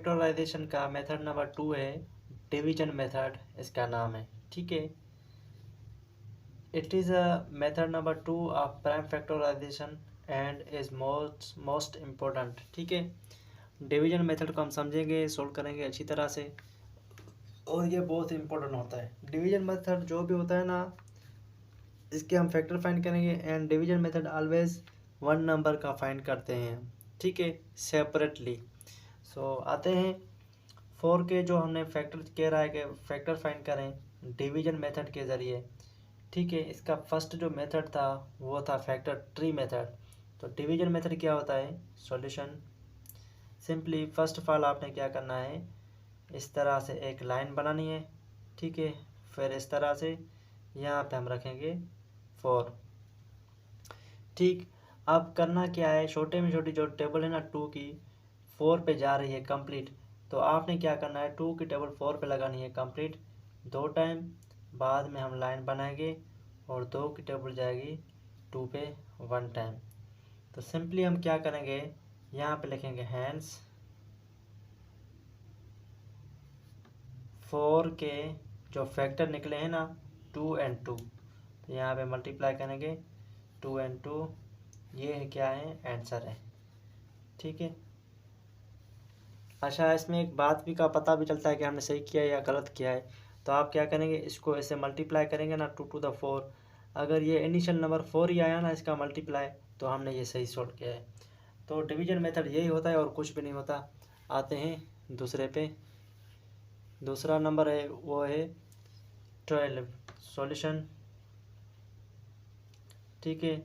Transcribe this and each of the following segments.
Factorisation का method number 2 है division method, इसका नाम है। ठीक है, it is a method number 2 of prime factorisation and is most important. ठीक है, डिवीजन मेथड को हम समझेंगे, सोल्व करेंगे अच्छी तरह से, और ये बहुत इंपॉर्टेंट होता है। डिवीजन मेथड जो भी होता है ना, इसके हम फैक्टर फाइंड करेंगे, and division method always one number का फाइंड करते हैं। ठीक है, सेपरेटली। सो आते हैं 4 के जो हमने फैक्टर कह रहा है कि फैक्टर फाइंड करें डिवीजन मेथड के ज़रिए। ठीक है, इसका फर्स्ट जो मेथड था वो था फैक्टर ट्री मेथड। तो डिवीजन मेथड क्या होता है? Solution simply first of all आपने क्या करना है, इस तरह से एक लाइन बनानी है। ठीक है, फिर इस तरह से यहाँ पे हम रखेंगे 4। ठीक, अब करना क्या है, छोटे में छोटी जो टेबल है ना 2 की 4 पे जा रही है कंप्लीट, तो आपने क्या करना है 2 की टेबल 4 पे लगानी है कंप्लीट 2 टाइम। बाद में हम लाइन बनाएंगे और 2 की टेबल जाएगी 2 पे 1 टाइम। तो सिंपली हम क्या करेंगे, यहाँ पे लिखेंगे हैंड्स 4 के जो फैक्टर निकले हैं ना 2 और 2, तो यहाँ पे मल्टीप्लाई करेंगे 2 और 2, ये है क्या है, आंसर है। ठीक है, अच्छा इसमें एक बात भी का पता भी चलता है कि हमने सही किया है या गलत किया है। तो आप क्या करेंगे, इसको ऐसे मल्टीप्लाई करेंगे ना 2 टू द 4, अगर ये इनिशियल नंबर 4 ही आया ना इसका मल्टीप्लाई, तो हमने ये सही सॉल्व किया है। तो डिवीजन मेथड यही होता है और कुछ भी नहीं होता। आते हैं दूसरे पे, दूसरा नंबर है वो है 12 सॉल्यूशन। ठीक है,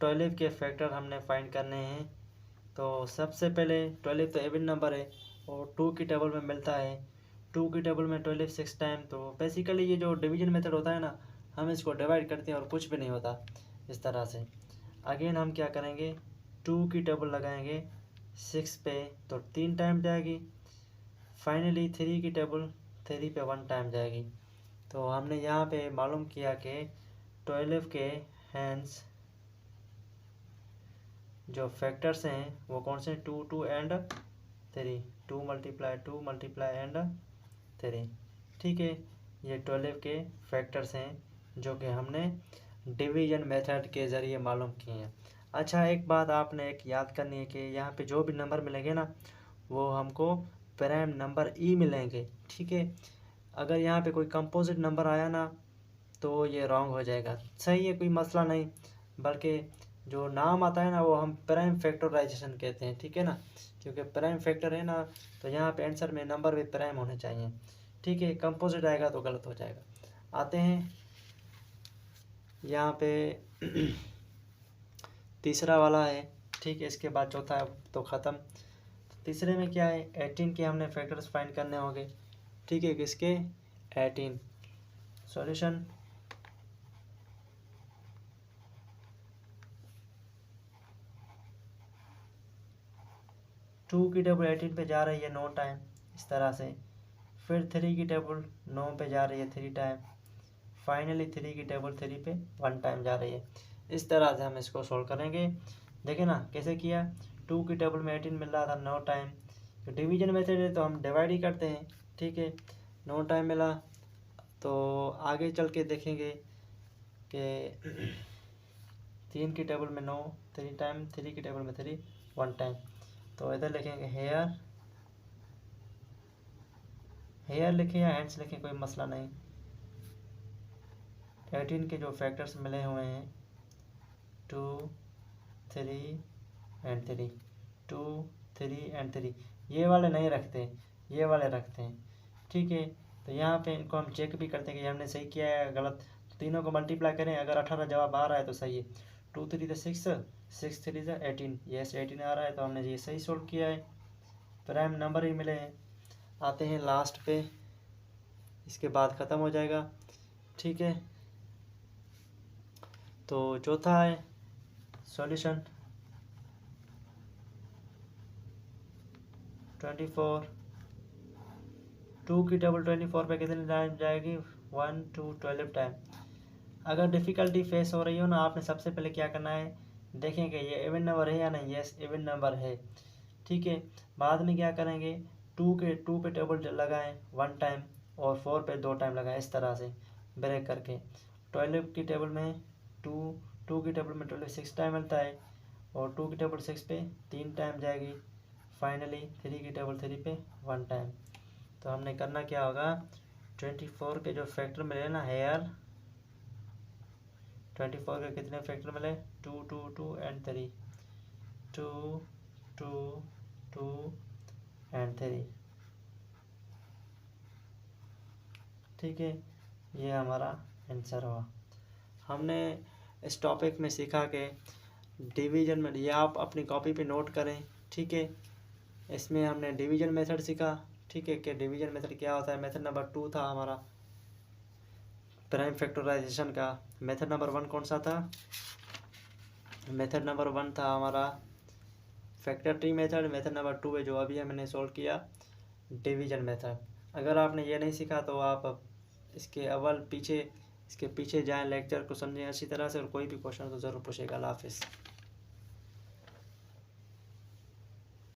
12 के फैक्टर हमने फाइंड करने हैं। तो सबसे पहले 12 तो इवन नंबर है और 2 की टेबल में मिलता है, 2 की टेबल में 12 6 टाइम। तो बेसिकली ये जो डिवीजन मेथड होता है ना, हम इसको डिवाइड करते हैं और कुछ भी नहीं होता इस तरह से। अगेन हम क्या करेंगे, 2 की टेबल लगाएंगे 6 पे तो 3 टाइम जाएगी। फाइनली 3 की टेबल 3 पे 1 टाइम जाएगी। तो हमने यहाँ पे मालूम किया कि 12 के हैंड्स जो फैक्टर्स हैं वो कौन से, 2 2 एंड 3, 2 मल्टीप्लाई 2 मल्टीप्लाई एंड 3। ठीक है, ये 12 के फैक्टर्स हैं जो कि हमने डिवीजन मेथड के ज़रिए मालूम किए हैं। अच्छा एक बात आपने एक याद करनी है कि यहाँ पे जो भी नंबर मिलेंगे ना वो हमको प्राइम नंबर ई मिलेंगे। ठीक है, अगर यहाँ पे कोई कंपोजिट नंबर आया ना तो ये रॉन्ग हो जाएगा। सही है, कोई मसला नहीं, बल्कि जो नाम आता है ना वो हम प्राइम फैक्टराइजेशन कहते हैं। ठीक है ना, क्योंकि प्राइम फैक्टर है ना, तो यहाँ पे आंसर में नंबर भी प्राइम होने चाहिए। ठीक है, कंपोजिट आएगा तो गलत हो जाएगा। आते हैं यहाँ पे तीसरा वाला है। ठीक है, इसके बाद चौथा है तो ख़त्म। तीसरे में क्या है, 18 के हमने फैक्टर्स फाइंड करने होंगे। ठीक है, किसके, 18 सॉल्यूशन 2 की टेबल 18 पे जा रही है 9 टाइम इस तरह से। फिर 3 की टेबल 9 पे जा रही है 3 टाइम। फाइनली 3 की टेबल 3 पे 1 टाइम जा रही है। इस तरह से हम इसको सॉल्व करेंगे। देखें ना कैसे किया, 2 की टेबल में 18 मिल रहा था 9 टाइम, तो डिवीजन मेथड है तो हम डिवाइड ही करते हैं। ठीक है, 9 टाइम मिला, तो आगे चल के देखेंगे कि 3 की टेबल में 9 3 टाइम, 3 की टेबल में 3 1 टाइम। तो इधर लिखेंगे हेयर, हेयर लिखें या हैंड्स लिखें कोई मसला नहीं। 18 के जो फैक्टर्स मिले हुए हैं 2 3 एंड 3, 2 3 एंड 3, ये वाले नहीं रखते, ये वाले रखते हैं। ठीक है, तो यहाँ पे इनको हम चेक भी करते हैं कि हमने सही किया है या गलत। तो तीनों को मल्टीप्लाई करें, अगर 18 जवाब आ रहा है तो सही है। 2 3 6, 6 3 18, यस 18 आ रहा है तो हमने ये सही सोल्व किया है, प्राइम नंबर ही मिले हैं। आते हैं लास्ट पे, इसके बाद ख़त्म हो जाएगा। ठीक है, तो चौथा है सॉल्यूशन 24, 2 की टेबल 24 पे कितनी टाइम जाएगी, 1 2 12 टाइम। अगर डिफ़िकल्टी फेस हो रही हो ना, आपने सबसे पहले क्या करना है, देखें कि ये इवन नंबर है या नहीं, यस इवन नंबर है। ठीक है, बाद में क्या करेंगे, टू पे टेबल लगाएं 1 टाइम और 4 पे 2 टाइम लगाएं, इस तरह से ब्रेक करके। 12 की टेबल में टू की टेबल में 12 6 टाइम मिलता है और 2 की टेबल 6 पे 3 टाइम जाएगी। फाइनली 3 की टेबल 3 पे 1 टाइम। तो हमने करना क्या होगा, 24 के जो फैक्टर मिले ना हेयर, 24 के कितने फैक्टर मिले, 2 2 2 एंड 3, 2 2 2 एंड 3। ठीक है, ये हमारा आंसर हुआ। हमने इस टॉपिक में सीखा कि डिवीजन में, ये आप अपनी कॉपी पे नोट करें। ठीक है, इसमें हमने डिवीजन मेथड सीखा। ठीक है, कि डिवीजन मेथड क्या होता है। मेथड नंबर 2 था हमारा प्राइम फैक्टराइजेशन का। मेथड नंबर 1 कौन सा था, मेथड नंबर 1 था हमारा factor tree method. Method number 2 है जो अभी हमने सोल्व किया, डिवीजन मेथड। अगर आपने ये नहीं सीखा तो आप इसके पीछे जाएं, लेक्चर को समझें अच्छी तरह से, और कोई भी क्वेश्चन तो ज़रूर पूछेगा। अल्लाह हाफिज़।